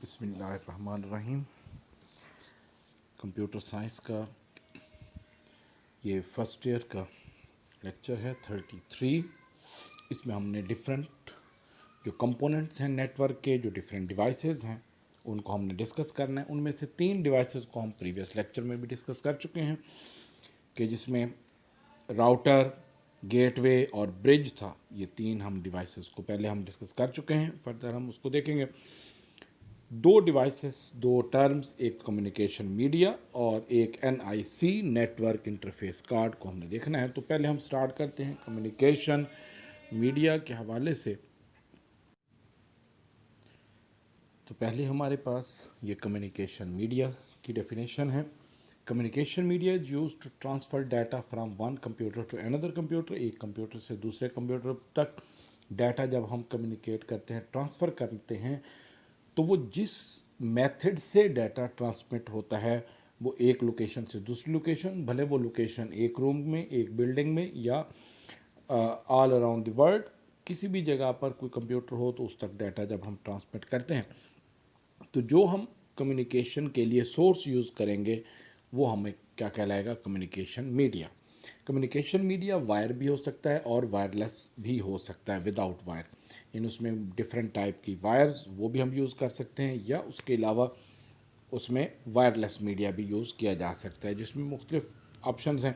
बिस्मिल्लाहिर्रहमानिर्रहीम। Computer science का ये फर्स्ट ईयर का लेक्चर है 33। इसमें हमने डिफरेंट जो कंपोनेंट्स हैं नेटवर्क के, जो डिफरेंट डिवाइसेस हैं, उनको हमने डिस्कस करना है। उनमें से 3 डिवाइसेस को हम प्रीवियस लेक्चर में भी डिस्कस कर चुके हैं कि जिसमें राउटर, गेटवे और ब्रिज था। ये 3 हम डिवाइसेस को पहले हम डिस्कस कर चुके हैं, फर्दर हम उसको देखेंगे। 2 डिवाइसेस, 2 टर्म्स, एक कम्युनिकेशन मीडिया और एक NIC नेटवर्क इंटरफेस कार्ड को हमने देखना है। तो पहले हम स्टार्ट करते हैं कम्युनिकेशन मीडिया के हवाले से। तो पहले हमारे पास ये कम्युनिकेशन मीडिया की डेफिनेशन है। Communication media is use to transfer data from one computer to another computer. एक कंप्यूटर से दूसरे कंप्यूटर तक डाटा जब हम कम्युनिकेट करते हैं, ट्रांसफ़र करते हैं, तो वो जिस मेथड से डाटा ट्रांसमिट होता है वो एक लोकेशन से दूसरी लोकेशन, भले वो लोकेशन एक रूम में, एक बिल्डिंग में या ऑल अराउंड द वर्ल्ड, किसी भी जगह पर कोई कंप्यूटर हो, तो उस तक डाटा जब हम ट्रांसमिट करते हैं, तो जो हम कम्युनिकेशन के लिए सोर्स यूज़ करेंगे वो हमें क्या कहलाएगा? Communication media. Communication media wire भी हो सकता है और वायरलेस भी हो सकता है, विदाउट वायर। इन उसमें डिफरेंट टाइप की वायर्स वो भी हम यूज़ कर सकते हैं, या उसके अलावा उसमें वायरलेस मीडिया भी यूज़ किया जा सकता है, जिसमें मुख्तलिफ ऑप्शंस हैं।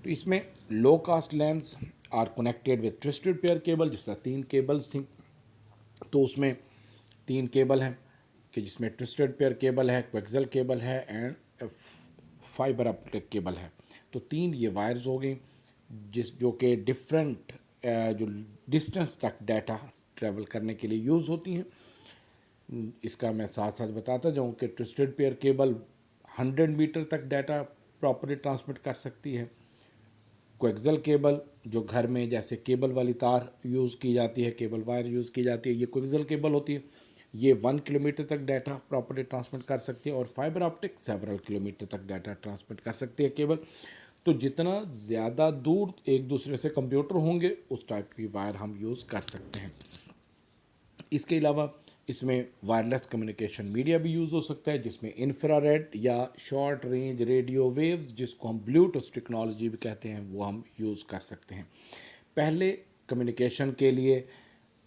तो इसमें low cost LANs are connected with twisted pair cable, जिस तरह 3 केबल्स थी, तो उसमें 3 केबल हैं कि जिसमें ट्विस्टेड पेयर केबल है, कोएक्सियल केबल है एंड फाइबर ऑप्टिक केबल है। तो 3 ये वायर्स हो गई जो कि डिफरेंट जो डिस्टेंस तक डाटा ट्रैवल करने के लिए यूज़ होती हैं। इसका मैं साथ साथ बताता जाऊँ कि ट्विस्टेड पेयर केबल 100 मीटर तक डाटा प्रॉपर्ली ट्रांसमिट कर सकती है। कोएक्सियल केबल जो घर में जैसे केबल वाली तार यूज़ की जाती है, केबल वायर यूज़ की जाती है, ये कोएक्सियल केबल होती है। ये 1 किलोमीटर तक डाटा प्रॉपर्ली ट्रांसमिट कर सकती है। और फाइबर ऑप्टिक सेवरल किलोमीटर तक डाटा ट्रांसमिट कर सकती है केबल। तो जितना ज़्यादा दूर एक दूसरे से कंप्यूटर होंगे, उस टाइप की वायर हम यूज़ कर सकते हैं। इसके अलावा इसमें वायरलेस कम्युनिकेशन मीडिया भी यूज़ हो सकता है, जिसमें इंफ्रारेड या शॉर्ट रेंज रेडियो वेव्स, जिसको हम ब्लूटूथ टेक्नोलॉजी भी कहते हैं, वो हम यूज़ कर सकते हैं। पहले कम्युनिकेशन के लिए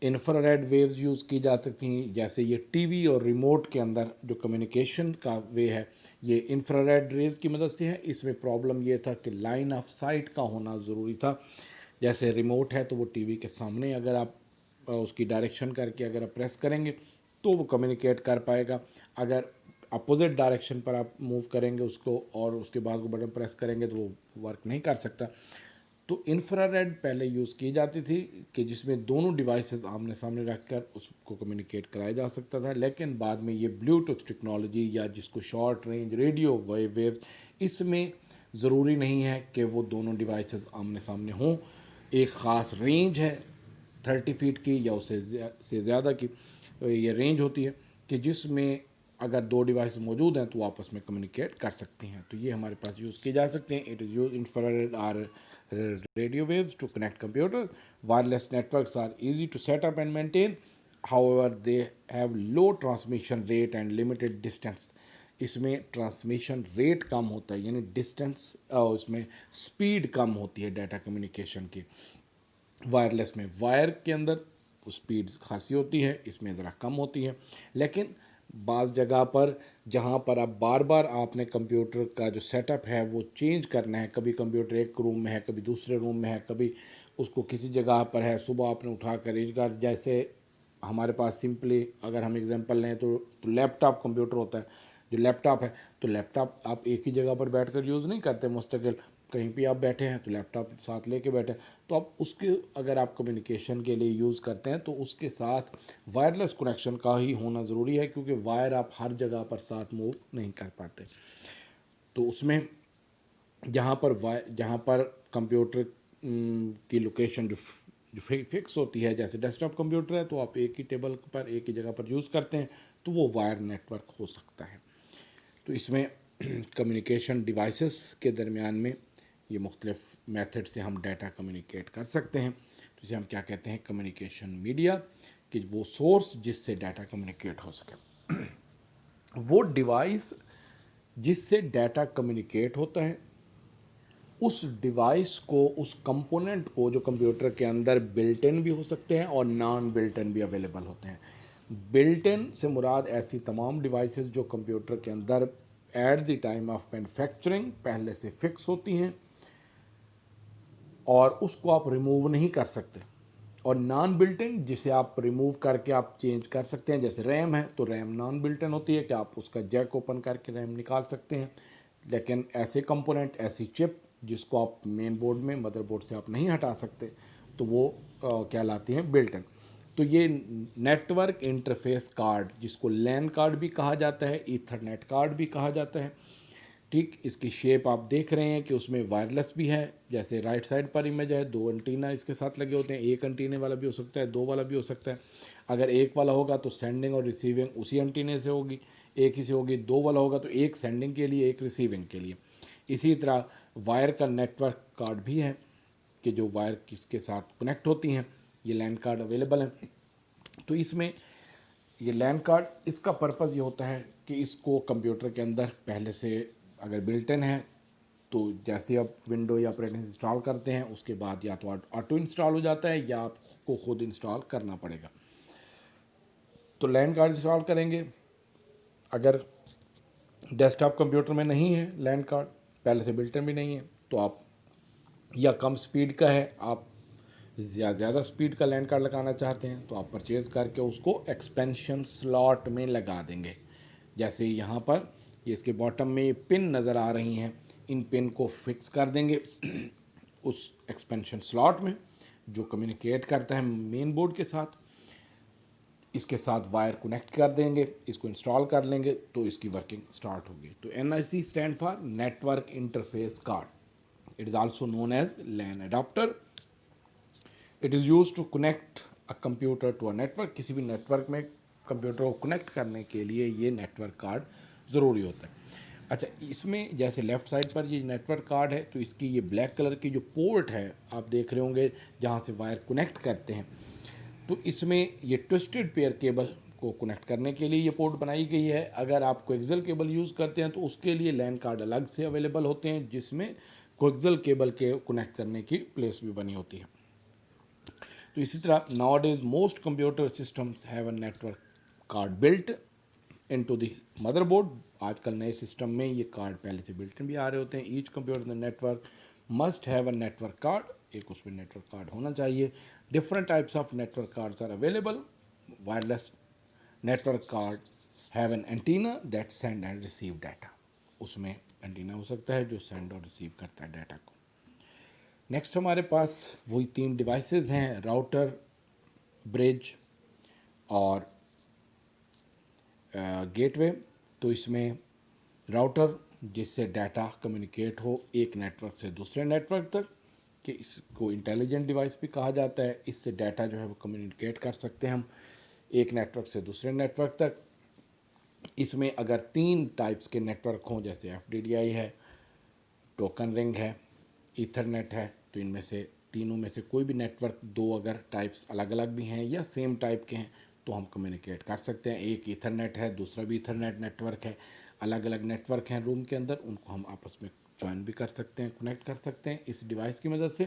इंफ्रारेड वेव्स यूज़ की जा सकती हैं, जैसे ये टीवी और रिमोट के अंदर जो कम्युनिकेशन का वे है, ये इंफ्रारेड रेज की मदद से है। इसमें प्रॉब्लम ये था कि लाइन ऑफ साइट का होना ज़रूरी था। जैसे रिमोट है तो वो टीवी के सामने अगर आप उसकी डायरेक्शन करके अगर आप प्रेस करेंगे तो वो कम्युनिकेट कर पाएगा। अगर अपोजिट डायरेक्शन पर आप मूव करेंगे उसको और उसके बाद वो बटन प्रेस करेंगे तो वो वर्क नहीं कर सकता। तो इंफ्रारेड पहले यूज़ की जाती थी कि जिसमें दोनों डिवाइसेस आमने सामने रखकर उसको कम्युनिकेट कराया जा सकता था, लेकिन बाद में ये ब्लूटूथ टेक्नोलॉजी या जिसको शॉर्ट रेंज रेडियो वेव्स, इसमें ज़रूरी नहीं है कि वो दोनों डिवाइसेस आमने सामने हों। एक ख़ास रेंज है 30 फीट की या उससे से ज़्यादा की ये रेंज होती है कि जिसमें अगर 2 डिवाइस मौजूद हैं तो वो आपस में कम्युनिकेट कर सकती हैं। तो ये हमारे पास यूज़ की जा सकते हैं। It is use infrared or radio waves to connect computers. Wireless networks are easy to set up and maintain. However, they have low transmission rate and limited distance. इसमें ट्रांसमिशन रेट कम होता है, यानी distance, इसमें speed कम होती है data communication की। Wireless में wire के अंदर स्पीड खासी होती है, इसमें ज़रा कम होती है। लेकिन बाज़ जगह पर जहाँ पर अब बार बार आपने कंप्यूटर का जो सेटअप है वो चेंज करना है, कभी कंप्यूटर एक रूम में है, कभी दूसरे रूम में है, कभी उसको किसी जगह पर है, सुबह आपने उठा कर एक बार, जैसे हमारे पास सिंपली अगर हम एग्जांपल लें तो लैपटॉप कंप्यूटर होता है। जो लैपटॉप है तो लैपटॉप आप एक ही जगह पर बैठकर यूज़ नहीं करते मुस्तकिल, कहीं भी आप बैठे हैं तो लैपटॉप साथ लेके बैठे, तो आप उसके अगर आप कम्युनिकेशन के लिए यूज़ करते हैं तो उसके साथ वायरलेस कनेक्शन का ही होना ज़रूरी है, क्योंकि वायर आप हर जगह पर साथ मूव नहीं कर पाते। तो उसमें जहाँ पर कंप्यूटर की लोकेशन जो फिक्स होती है, जैसे डेस्कटॉप कंप्यूटर है तो आप एक ही टेबल पर एक ही जगह पर यूज़ करते हैं, तो वो वायर नेटवर्क हो सकता है। तो इसमें कम्युनिकेशन डिवाइसेस के दरमियान में ये मुख्तलिफ मेथड से हम डाटा कम्युनिकेट कर सकते हैं। तो इसे हम क्या कहते हैं? कम्युनिकेशन मीडिया, कि वो सोर्स जिससे डाटा कम्युनिकेट हो सके। वो डिवाइस जिससे डाटा कम्युनिकेट होता है, उस डिवाइस को, उस कंपोनेंट को, जो कंप्यूटर के अंदर बिल्ट इन भी हो सकते हैं और नॉन बिल्ट इन भी अवेलेबल होते हैं। बिल्ट इन से मुराद ऐसी तमाम डिवाइसेस जो कंप्यूटर के अंदर at the time of manufacturing पहले से फिक्स होती हैं और उसको आप रिमूव नहीं कर सकते, और नॉन बिल्ट इन जिसे आप रिमूव करके आप चेंज कर सकते हैं। जैसे रैम है तो रैम नॉन बिल्ट इन होती है कि आप उसका जैक ओपन करके रैम निकाल सकते हैं, लेकिन ऐसे कंपोनेंट, ऐसी चिप जिसको आप मेन बोर्ड में, मदरबोर्ड से आप नहीं हटा सकते, तो वो कहलाती हैं बिल्ट इन। तो ये नेटवर्क इंटरफेस कार्ड, जिसको लैन कार्ड भी कहा जाता है, ईथरनेट कार्ड भी कहा जाता है, ठीक, इसकी शेप आप देख रहे हैं कि उसमें वायरलेस भी है। जैसे राइट साइड पर इमेज है, दो एंटीना इसके साथ लगे होते हैं, एक एंटीने वाला भी हो सकता है, दो वाला भी हो सकता है। अगर एक वाला होगा तो सेंडिंग और रिसीविंग उसी एंटीने से होगी, एक ही से होगी। दो वाला होगा तो एक सेंडिंग के लिए, एक रिसीविंग के लिए। इसी तरह वायर का नेटवर्क कार्ड भी है कि जो वायर किसके साथ कनेक्ट होती हैं, ये लैन कार्ड अवेलेबल है। तो इसमें ये लैन कार्ड, इसका पर्पज़ ये होता है कि इसको कंप्यूटर के अंदर पहले से अगर बिल्ट इन है, तो जैसे आप विंडो या ऑपरेटिंग इंस्टॉल करते हैं उसके बाद या तो ऑटो इंस्टॉल हो जाता है या आपको खुद इंस्टॉल करना पड़ेगा। तो लैन कार्ड इंस्टॉल करेंगे। अगर डेस्कटॉप कंप्यूटर में नहीं है लैन कार्ड, पहले से बिल्ट इन भी नहीं है, तो आप, या कम स्पीड का है, आप ज़्यादा स्पीड का लैन कार्ड लगाना चाहते हैं, तो आप परचेज़ करके उसको एक्सपेंशन स्लॉट में लगा देंगे। जैसे यहाँ पर ये इसके बॉटम में पिन नज़र आ रही हैं, इन पिन को फिक्स कर देंगे उस एक्सपेंशन स्लॉट में जो कम्युनिकेट करता है मेन बोर्ड के साथ। इसके साथ वायर कनेक्ट कर देंगे, इसको इंस्टॉल कर लेंगे तो इसकी वर्किंग स्टार्ट होगी। तो NIC stand for network interface card. It is also known as LAN adapter. It is use to connect a computer to a network. किसी भी नेटवर्क में कंप्यूटर को कनेक्ट करने के लिए ये नेटवर्क कार्ड ज़रूरी होता है। अच्छा, इसमें जैसे लेफ़्ट साइड पर ये नेटवर्क कार्ड है, तो इसकी ये ब्लैक कलर की जो पोर्ट है आप देख रहे होंगे जहाँ से वायर कनेक्ट करते हैं, तो इसमें ये ट्विस्टेड पेयर केबल को कनेक्ट करने के लिए ये पोर्ट बनाई गई है। अगर आप कोएक्सियल केबल यूज़ करते हैं तो उसके लिए लैन कार्ड अलग से अवेलेबल होते हैं जिसमें कोएक्सियल केबल के कनेक्ट करने की प्लेस भी बनी होती है। तो इसी तरह now days most computer systems have a network card built into the motherboard. आजकल नए सिस्टम में ये कार्ड पहले से बिल्ट इन भी आ रहे होते हैं। Each computer network must have a network card, एक उसमें नेटवर्क कार्ड होना चाहिए। Different types of network cards are available. Wireless network card have an antenna that send and receive data. उसमें एंटीना हो सकता है जो सेंड और रिसीव करता है डाटा को। नेक्स्ट हमारे पास वही तीन डिवाइसेस हैं, राउटर, ब्रिज और गेटवे। तो इसमें राउटर जिससे डाटा कम्युनिकेट हो एक नेटवर्क से दूसरे नेटवर्क तक, कि इसको इंटेलिजेंट डिवाइस भी कहा जाता है। इससे डाटा जो है वो कम्युनिकेट कर सकते हैं हम एक नेटवर्क से दूसरे नेटवर्क तक। इसमें अगर तीन टाइप्स के नेटवर्क हों, जैसे FDDI है, टोकन रिंग है, ईथरनेट है, तो इनमें से तीनों में से कोई भी नेटवर्क, दो अगर टाइप्स अलग अलग भी हैं या सेम टाइप के हैं तो हम कम्युनिकेट कर सकते हैं। एक ईथरनेट है, दूसरा भी ईथरनेट नेटवर्क है, अलग अलग नेटवर्क हैं रूम के अंदर, उनको हम आपस में ज्वाइन भी कर सकते हैं, कनेक्ट कर सकते हैं इस डिवाइस की मदद से।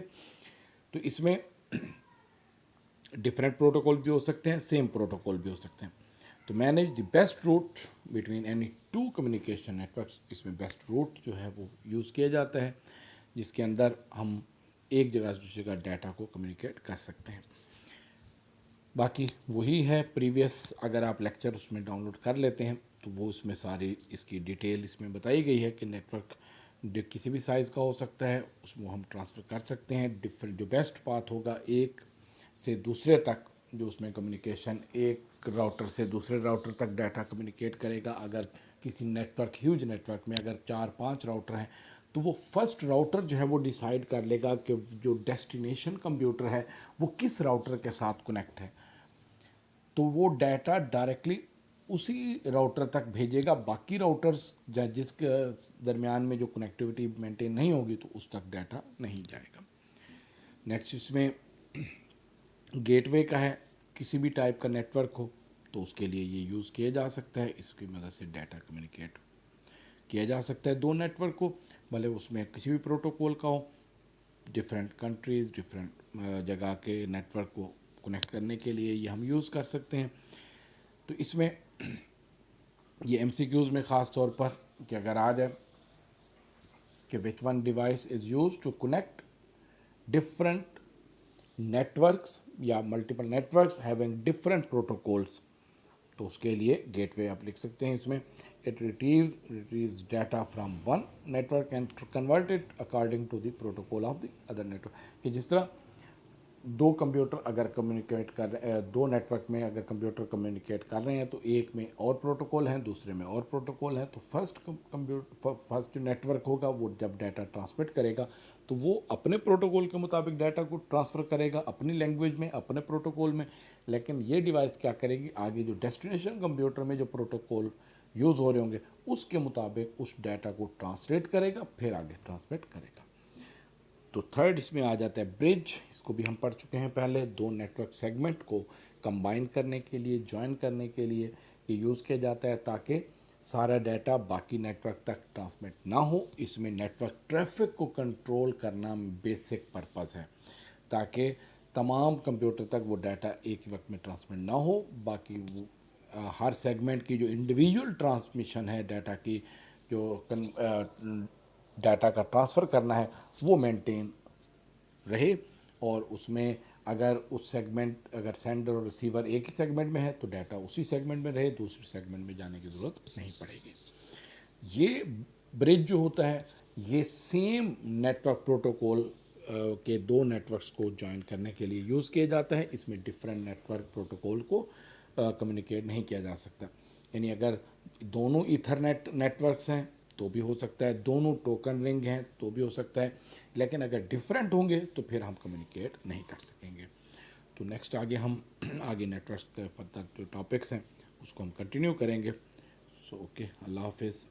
तो इसमें डिफरेंट प्रोटोकॉल भी हो सकते हैं, सेम प्रोटोकॉल भी हो सकते हैं। तो manage the best route between any two communication networks, इसमें बेस्ट रूट जो है वो यूज़ किया जाता है जिसके अंदर हम एक जगह से दूसरी जगह डाटा को कम्युनिकेट कर सकते हैं। बाकी वही है प्रीवियस, अगर आप लेक्चर उसमें डाउनलोड कर लेते हैं तो वो उसमें सारी इसकी डिटेल इसमें बताई गई है कि नेटवर्क किसी भी साइज़ का हो सकता है, उसमें हम ट्रांसफ़र कर सकते हैं। डिफरेंट जो बेस्ट पाथ होगा एक से दूसरे तक, जो उसमें कम्युनिकेशन एक राउटर से दूसरे राउटर तक डाटा कम्युनिकेट करेगा। अगर किसी नेटवर्क, ह्यूज नेटवर्क में अगर 4-5 राउटर हैं तो वो फर्स्ट राउटर जो है वो डिसाइड कर लेगा कि जो डेस्टिनेशन कंप्यूटर है वो किस राउटर के साथ कनेक्ट है, तो वो डाटा डायरेक्टली उसी राउटर तक भेजेगा। बाकी राउटर्स जिसके दरमियान में जो कनेक्टिविटी मेंटेन नहीं होगी तो उस तक डाटा नहीं जाएगा। नेक्स्ट इसमें गेटवे का है, किसी भी टाइप का नेटवर्क हो, तो उसके लिए ये यूज़ किया जा सकता है। इसकी मदद से डाटा कम्युनिकेट किया जा सकता है दो नेटवर्क को, भले उसमें किसी भी प्रोटोकॉल का हो। डिफरेंट कंट्रीज़, डिफरेंट जगह के नेटवर्क को कनेक्ट करने के लिए ये हम यूज़ कर सकते हैं। तो इसमें ये MCQs में ख़ास तौर पर कि अगर आ जाए कि which one device is use to connect different networks या multiple networks having different protocols, तो उसके लिए गेटवे आप लिख सकते हैं इसमें। It retrieves data from one network and convert it according to the protocol of the other network. कि जिस तरह दो कंप्यूटर अगर कम्युनिकेट कर रहे, दो नेटवर्क में अगर कंप्यूटर कम्युनिकेट कर रहे हैं तो एक में और प्रोटोकॉल हैं, दूसरे में और प्रोटोकॉल हैं, तो फर्स्ट जो नेटवर्क होगा वो जब डाटा ट्रांसमिट करेगा तो वो अपने प्रोटोकॉल के मुताबिक डाटा को ट्रांसफ़र करेगा अपनी लैंग्वेज में, अपने प्रोटोकॉल में। लेकिन ये डिवाइस क्या करेगी, आगे जो डेस्टिनेशन कंप्यूटर में जो प्रोटोकॉल यूज़ हो रहे होंगे उसके मुताबिक उस डाटा को ट्रांसलेट करेगा, फिर आगे ट्रांसमिट करेगा। तो थर्ड इसमें आ जाता है ब्रिज। इसको भी हम पढ़ चुके हैं पहले। दो नेटवर्क सेगमेंट को कंबाइन करने के लिए, ज्वाइन करने के लिए ये यूज़ किया जाता है ताकि सारा डाटा बाकी नेटवर्क तक ट्रांसमिट ना हो। इसमें नेटवर्क ट्रैफिक को कंट्रोल करना बेसिक पर्पस है, ताकि तमाम कंप्यूटर तक वो डाटा एक ही वक्त में ट्रांसमिट ना हो। बाकी वो हर सेगमेंट की जो इंडिविजुअल ट्रांसमिशन है डाटा की, जो डाटा का ट्रांसफ़र करना है वो मेंटेन रहे। और उसमें अगर उस सेगमेंट, अगर सेंडर और रिसीवर एक ही सेगमेंट में है तो डाटा उसी सेगमेंट में रहे, दूसरे सेगमेंट में जाने की ज़रूरत नहीं पड़ेगी। ये ब्रिज जो होता है ये सेम नेटवर्क प्रोटोकॉल के दो नेटवर्क्स को ज्वाइन करने के लिए यूज़ किया जाता है। इसमें डिफरेंट नेटवर्क प्रोटोकॉल को कम्युनिकेट नहीं किया जा सकता। यानी अगर दोनों ईथरनेट नेटवर्क्स हैं तो भी हो सकता है, दोनों टोकन रिंग हैं तो भी हो सकता है, लेकिन अगर डिफरेंट होंगे तो फिर हम कम्युनिकेट नहीं कर सकेंगे। तो नेक्स्ट आगे हम आगे नेटवर्क्स के फर्दर जो टॉपिक्स हैं उसको हम कंटिन्यू करेंगे। सो ओके, अल्लाह हाफिज़।